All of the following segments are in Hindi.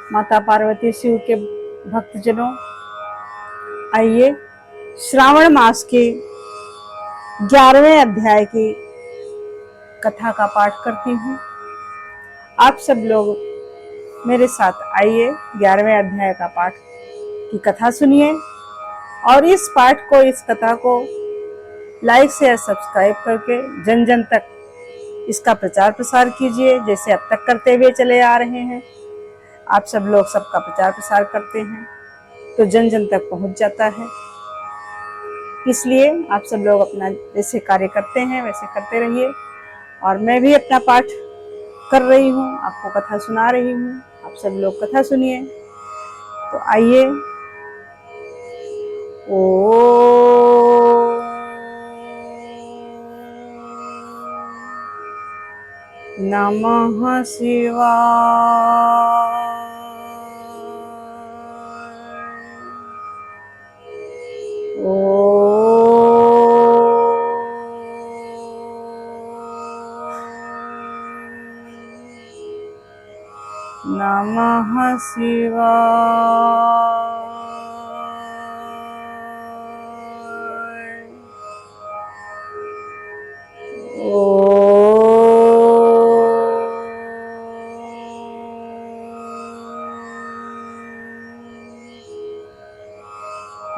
माता पार्वती शिव के भक्तजनों, आइए श्रावण मास के 11वें अध्याय की कथा का पाठ करती हूँ। आप सब लोग मेरे साथ आइए 11वें अध्याय का पाठ की कथा सुनिए और इस पाठ को, इस कथा को लाइक शेयर सब्सक्राइब करके जन जन तक इसका प्रचार प्रसार कीजिए, जैसे अब तक करते हुए चले आ रहे हैं। आप सब लोग सबका प्रचार प्रसार करते हैं तो जन जन तक पहुंच जाता है। इसलिए आप सब लोग अपना जैसे कार्य करते हैं वैसे करते रहिए। और मैं भी अपना पाठ कर रही हूँ, आपको कथा सुना रही हूँ। आप सब लोग कथा सुनिए। तो आइए। नमः शिवाय। नमः शिवाय।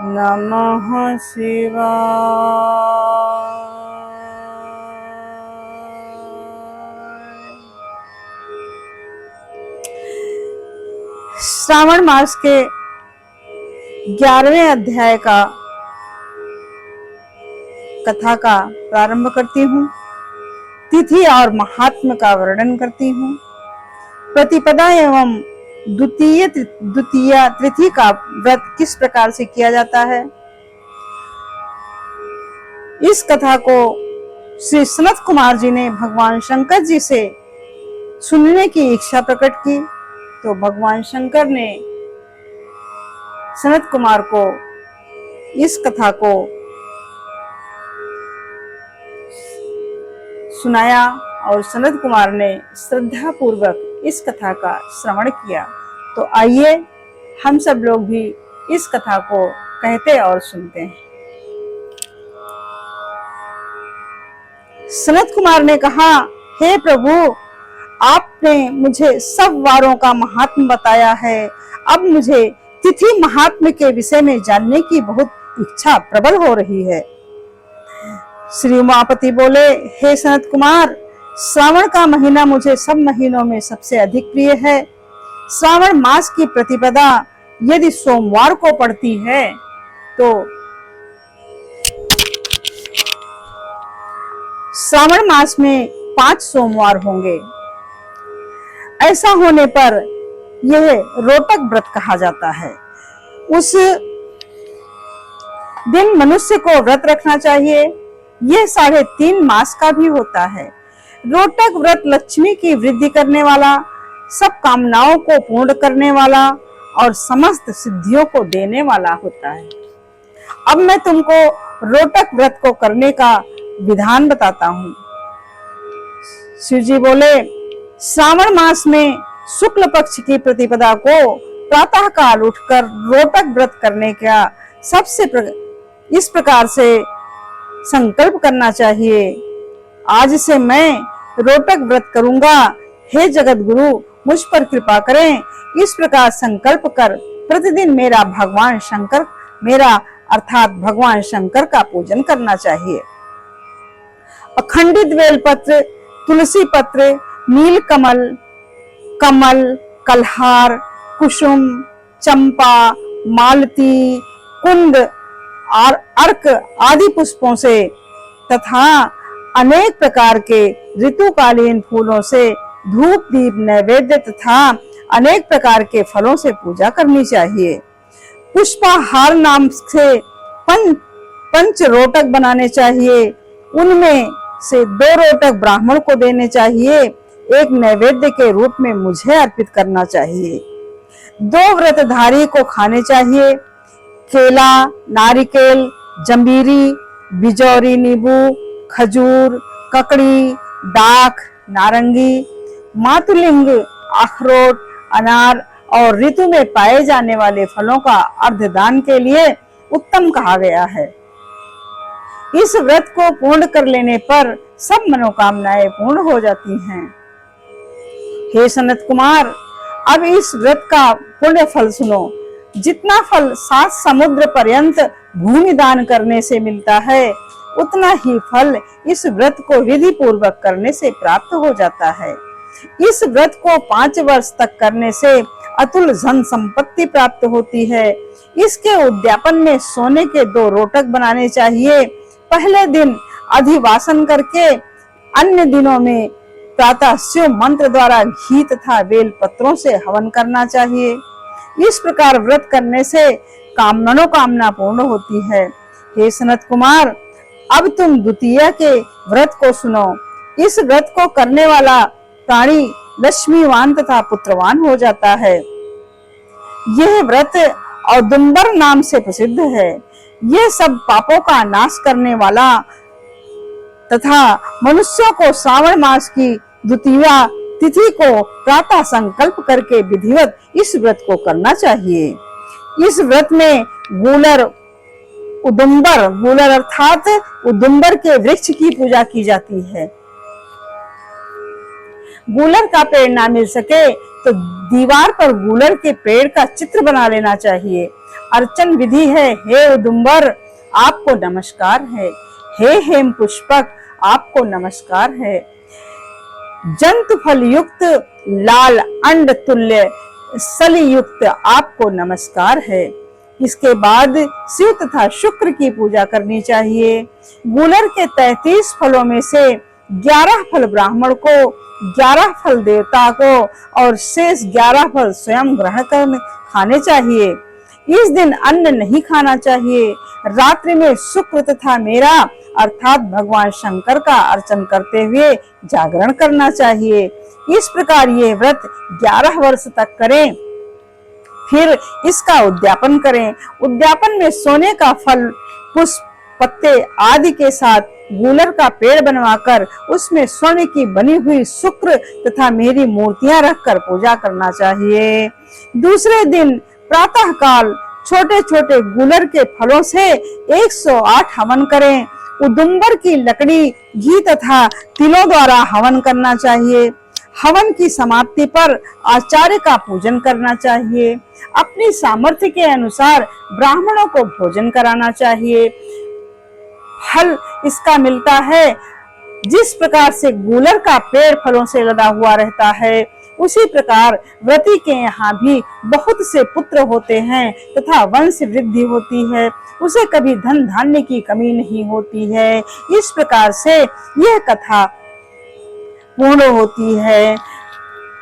नमः शिवाय। श्रावण मास के 11वें अध्याय का कथा का प्रारंभ करती हूँ। तिथि और महात्म्य का वर्णन करती हूँ। प्रतिपदा एवं द्वितीय तिथि का व्रत किस प्रकार से किया जाता है, इस कथा को श्री सनत कुमार जी ने भगवान शंकर जी से सुनने की इच्छा प्रकट की। तो भगवान शंकर ने सनत कुमार को इस कथा को सुनाया और सनत कुमार ने श्रद्धा पूर्वक इस कथा का श्रवण किया। तो आइए हम सब लोग भी इस कथा को कहते और सुनते हैं। सनत कुमार ने कहा, हे प्रभु, आपने मुझे सब वारों का महात्म्य बताया है। अब मुझे तिथि महात्म्य के विषय में जानने की बहुत इच्छा प्रबल हो रही है। श्री उमापति बोले, हे सनत कुमार, श्रावण का महीना मुझे सब महीनों में सबसे अधिक प्रिय है। श्रावण मास की प्रतिपदा यदि सोमवार को पड़ती है तो श्रावण मास में 5 सोमवार होंगे। ऐसा होने पर यह रोटक व्रत कहा जाता है। उस दिन मनुष्य को व्रत रखना चाहिए। यह 3.5 मास का भी होता है। रोटक व्रत लक्ष्मी की वृद्धि करने वाला, सब कामनाओं को पूर्ण करने वाला और समस्त सिद्धियों को देने वाला होता है। अब मैं तुमको रोटक व्रत को करने का विधान बताता हूँ। शिव जी बोले, श्रावण मास में शुक्ल पक्ष की प्रतिपदा को प्रातः काल उठकर रोटक व्रत करने का इस प्रकार से संकल्प करना चाहिए। आज से मैं रोटक व्रत करूंगा। हे जगत गुरु, मुझ पर कृपा करें। इस प्रकार संकल्प कर प्रतिदिन मेरा अर्थात भगवान शंकर का पूजन करना चाहिए। अखंडित बेलपत्र, तुलसी पत्र, नील कमल, कल्हार, कुसुम, चंपा, मालती, कुंद और अर्क आदि पुष्पों से तथा अनेक प्रकार के ऋतुकालीन फूलों से धूप दीप नैवेद्य तथा अनेक प्रकार के फलों से पूजा करनी चाहिए। पुष्पाहार नाम से पंच रोटक बनाने चाहिए। उनमें से 2 रोटक ब्राह्मण को देने चाहिए, एक नैवेद्य के रूप में मुझे अर्पित करना चाहिए। 2 व्रतधारी को खाने चाहिए। केला, नारिकेल, जंबीरी, बिजौरी नींबू, खजूर, ककड़ी, दाख, नारंगी, मातुलिंग, अखरोट, अनार और ऋतु में पाए जाने वाले फलों का अर्धदान के लिए उत्तम कहा गया है। इस व्रत को पूर्ण कर लेने पर सब मनोकामनाएं पूर्ण हो जाती हैं। हे सनत कुमार, अब इस व्रत का पुण्य फल सुनो। जितना फल 7 समुद्र पर्यंत भूमि दान करने से मिलता है, उतना ही फल इस व्रत को विधि पूर्वक करने से प्राप्त हो जाता है। इस व्रत को 5 वर्ष तक करने से अतुल धन संपत्ति प्राप्त होती है। इसके उद्यापन में सोने के 2 रोटक बनाने चाहिए। पहले दिन अधिवासन करके अन्य दिनों में प्रातः शिव मंत्र द्वारा घी तथा बेल पत्रों से हवन करना चाहिए। इस प्रकार व्रत करने से मनोकामना पूर्ण होती है। हे सनत कुमार, अब तुम द्वितीय के व्रत को सुनो। इस व्रत को करने वाला प्राणी लक्ष्मीवान तथा पुत्रवान हो जाता है। यह व्रत औदुंबर नाम से प्रसिद्ध है। यह सब पापों का नाश करने वाला तथा मनुष्यों को श्रावण मास की द्वितीय तिथि को प्रातः संकल्प करके विधिवत इस व्रत को करना चाहिए। इस व्रत में गूलर अर्थात उदुम्बर के वृक्ष की पूजा की जाती है। गूलर का पेड़ ना मिल सके तो दीवार पर गूलर के पेड़ का चित्र बना लेना चाहिए। अर्चन विधि है। हे उदुम्बर, आपको नमस्कार है। हे हेम पुष्पक, आपको नमस्कार है। जंतु फल युक्त लाल अंड तुल्य सली युक्त आपको नमस्कार है। इसके बाद शिव तथा शुक्र की पूजा करनी चाहिए। गूलर के 33 फलों में से 11 फल ब्राह्मण को, 11 फल देवता को और शेष 11 फल स्वयं ग्रहण कर खाने चाहिए। इस दिन अन्न नहीं खाना चाहिए। रात्रि में शुक्र तथा मेरा अर्थात भगवान शंकर का अर्चन करते हुए जागरण करना चाहिए। इस प्रकार ये व्रत 11 वर्ष तक करें, फिर इसका उद्यापन करें। उद्यापन में सोने का फल, पुष्प, पत्ते आदि के साथ गूलर का पेड़ बनवाकर उसमें स्वर्ण की बनी हुई शुक्र तथा मेरी मूर्तियां रखकर पूजा करना चाहिए। दूसरे दिन प्रातः काल छोटे छोटे गूलर के फलों से 108 हवन करें। उदुम्बर की लकड़ी, घी तथा तिलों द्वारा हवन करना चाहिए। हवन की समाप्ति पर आचार्य का पूजन करना चाहिए। अपनी सामर्थ्य के अनुसार ब्राह्मणों को भोजन कराना चाहिए। फल इसका मिलता है। जिस प्रकार से गूलर का पेड़ फलों से लदा हुआ रहता है, उसी प्रकार व्रती के यहाँ भी बहुत से पुत्र होते हैं तथा वंश वृद्धि होती है। उसे कभी धन धान्य की कमी नहीं होती है। इस प्रकार से यह कथा पूर्ण होती है।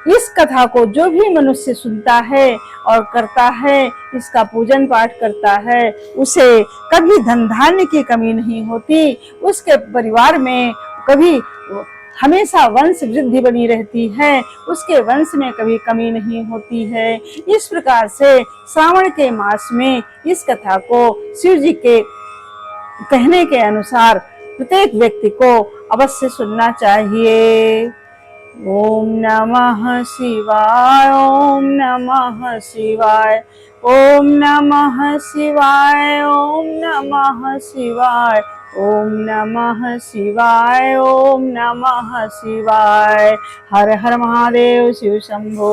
इस कथा को जो भी मनुष्य सुनता है और करता है, इसका पूजन पाठ करता है, उसे कभी धन धान्य की कमी नहीं होती। उसके परिवार में कभी हमेशा वंश वृद्धि बनी रहती है। उसके वंश में कभी कमी नहीं होती है। इस प्रकार से श्रावण के मास में इस कथा को शिव जी के कहने के अनुसार प्रत्येक व्यक्ति को अवश्य सुनना चाहिए। ओम नमः शिवाय, ओम नमः शिवाय, ओम नमः शिवाय, ओम नमः शिवाय, ओम नमः शिवाय, ओम नमः शिवाय। हर हर महादेव, शिव शंभो।